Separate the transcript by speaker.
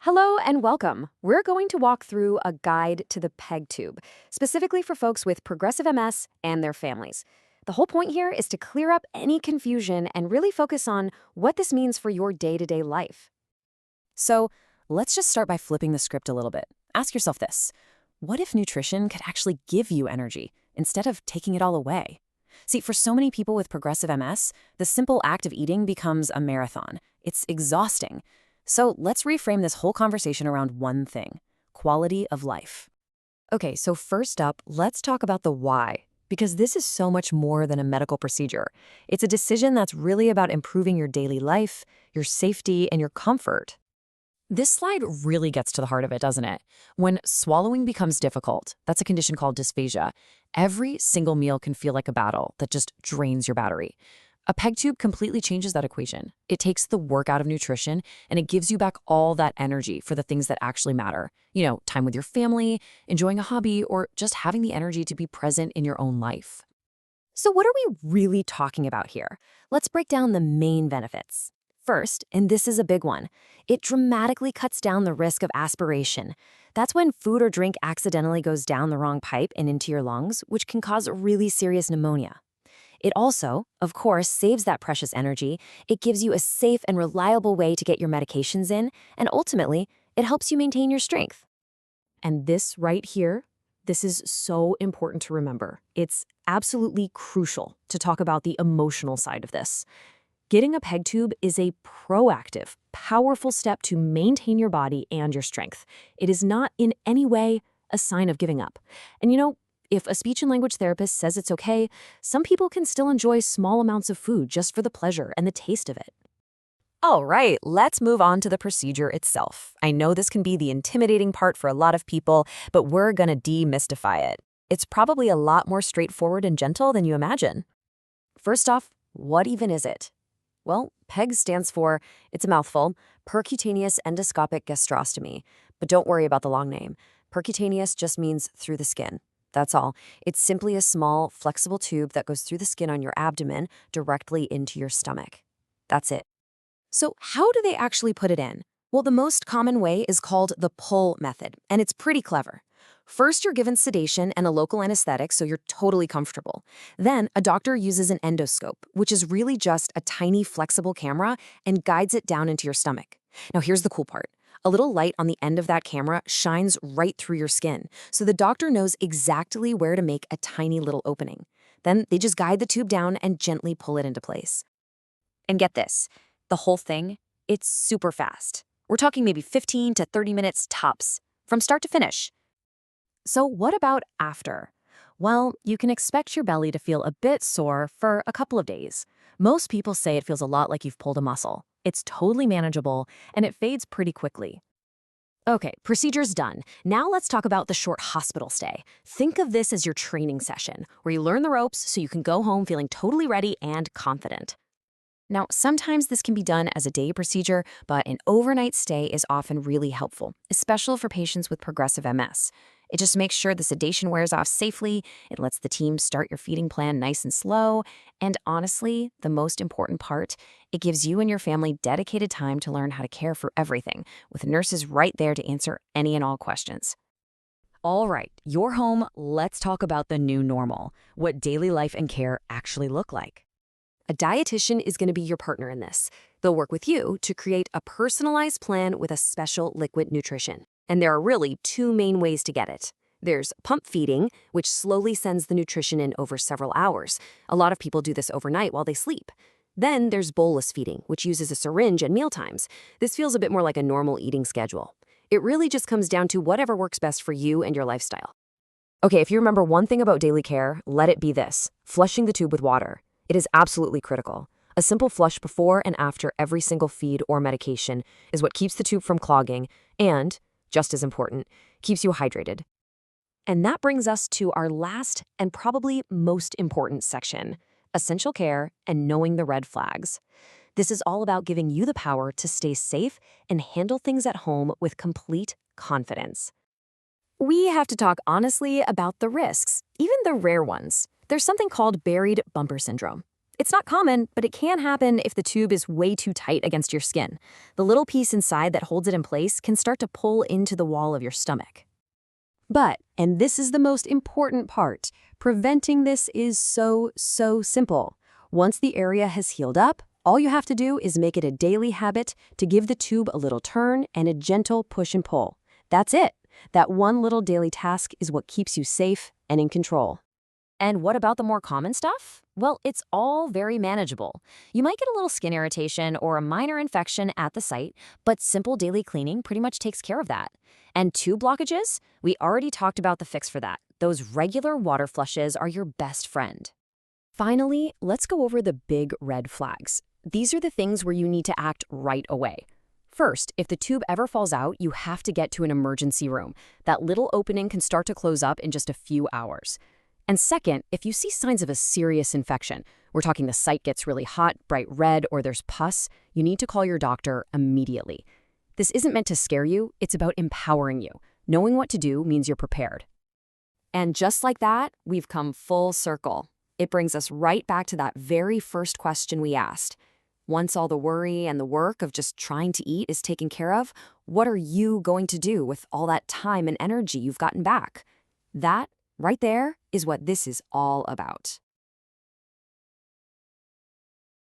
Speaker 1: Hello and welcome. We're going to walk through a guide to the PEG tube, specifically for folks with progressive MS and their families. The whole point here is to clear up any confusion and really focus on what this means for your day-to-day life.
Speaker 2: So let's just start by flipping the script a little bit. Ask yourself this. What if nutrition could actually give you energy instead of taking it all away? See, for so many people with progressive MS, the simple act of eating becomes a marathon. It's exhausting. So let's reframe this whole conversation around one thing: quality of life.
Speaker 1: Okay, so first up, let's talk about the why, because this is so much more than a medical procedure. It's a decision that's really about improving your daily life, your safety, and your comfort.
Speaker 2: This slide really gets to the heart of it, doesn't it? When swallowing becomes difficult, that's a condition called dysphagia, every single meal can feel like a battle that just drains your battery. A PEG tube completely changes that equation. It takes the work out of nutrition and it gives you back all that energy for the things that actually matter. Time with your family, enjoying a hobby, or just having the energy to be present in your own life.
Speaker 1: So what are we really talking about here? Let's break down the main benefits. First, and this is a big one, it dramatically cuts down the risk of aspiration. That's when food or drink accidentally goes down the wrong pipe and into your lungs, which can cause really serious pneumonia. It also, of course, saves that precious energy. It gives you a safe and reliable way to get your medications in, and ultimately, it helps you maintain your strength.
Speaker 3: And this right here, this is so important to remember. It's absolutely crucial to talk about the emotional side of this. Getting a PEG tube is a proactive, powerful step to maintain your body and your strength. It is not in any way a sign of giving up. And if a speech and language therapist says it's okay, some people can still enjoy small amounts of food just for the pleasure and the taste of it.
Speaker 2: All right, let's move on to the procedure itself. I know this can be the intimidating part for a lot of people, but we're going to demystify it. It's probably a lot more straightforward and gentle than you imagine.
Speaker 1: First off, what even is it? Well, PEG stands for, it's a mouthful, percutaneous endoscopic gastrostomy. But don't worry about the long name. Percutaneous just means through the skin. That's all. It's simply a small, flexible tube that goes through the skin on your abdomen directly into your stomach. That's it. So how do they actually put it in? Well, the most common way is called the pull method, and it's pretty clever. First, you're given sedation and a local anesthetic so you're totally comfortable. Then, a doctor uses an endoscope, which is really just a tiny flexible camera, and guides it down into your stomach. Now, here's the cool part. A little light on the end of that camera shines right through your skin, so the doctor knows exactly where to make a tiny little opening. Then they just guide the tube down and gently pull it into place. And get this, the whole thing, it's super fast. We're talking maybe 15 to 30 minutes tops, from start to finish. So what about after? Well, you can expect your belly to feel a bit sore for a couple of days. Most people say it feels a lot like you've pulled a muscle. It's totally manageable, and it fades pretty quickly. Okay, procedure's done. Now let's talk about the short hospital stay. Think of this as your training session, where you learn the ropes so you can go home feeling totally ready and confident. Now, sometimes this can be done as a day procedure, but an overnight stay is often really helpful, especially for patients with progressive MS. It just makes sure the sedation wears off safely, it lets the team start your feeding plan nice and slow, and honestly, the most important part, it gives you and your family dedicated time to learn how to care for everything, with nurses right there to answer any and all questions.
Speaker 2: All right, you're home. Let's talk about the new normal, what daily life and care actually look like.
Speaker 1: A dietitian is going to be your partner in this. They'll work with you to create a personalized plan with a special liquid nutrition. And there are really two main ways to get it. There's pump feeding, which slowly sends the nutrition in over several hours. A lot of people do this overnight while they sleep. Then there's bolus feeding, which uses a syringe at mealtimes. This feels a bit more like a normal eating schedule. It really just comes down to whatever works best for you and your lifestyle. Okay, if you remember one thing about daily care, let it be this: flushing the tube with water. It is absolutely critical. A simple flush before and after every single feed or medication is what keeps the tube from clogging and, just as important, keeps you hydrated. And that brings us to our last and probably most important section: essential care and knowing the red flags. This is all about giving you the power to stay safe and handle things at home with complete confidence. We have to talk honestly about the risks, even the rare ones. There's something called buried bumper syndrome.
Speaker 3: It's not common, but it can happen if the tube is way too tight against your skin. The little piece inside that holds it in place can start to pull into the wall of your stomach.
Speaker 1: But, and this is the most important part, preventing this is so simple. Once the area has healed up, all you have to do is make it a daily habit to give the tube a little turn and a gentle push and pull. That's it. That one little daily task is what keeps you safe and in control.
Speaker 2: And what about the more common stuff? Well, it's all very manageable. You might get a little skin irritation or a minor infection at the site, but simple daily cleaning pretty much takes care of that. And tube blockages? We already talked about the fix for that. Those regular water flushes are your best friend.
Speaker 1: Finally, let's go over the big red flags. These are the things where you need to act right away. First, if the tube ever falls out, you have to get to an emergency room. That little opening can start to close up in just a few hours. And second, if you see signs of a serious infection, we're talking the site gets really hot, bright red, or there's pus, you need to call your doctor immediately. This isn't meant to scare you, it's about empowering you. Knowing what to do means you're prepared.
Speaker 3: And just like that, we've come full circle. It brings us right back to that very first question we asked. Once all the worry and the work of just trying to eat is taken care of, what are you going to do with all that time and energy you've gotten back? That right there is what this is all about.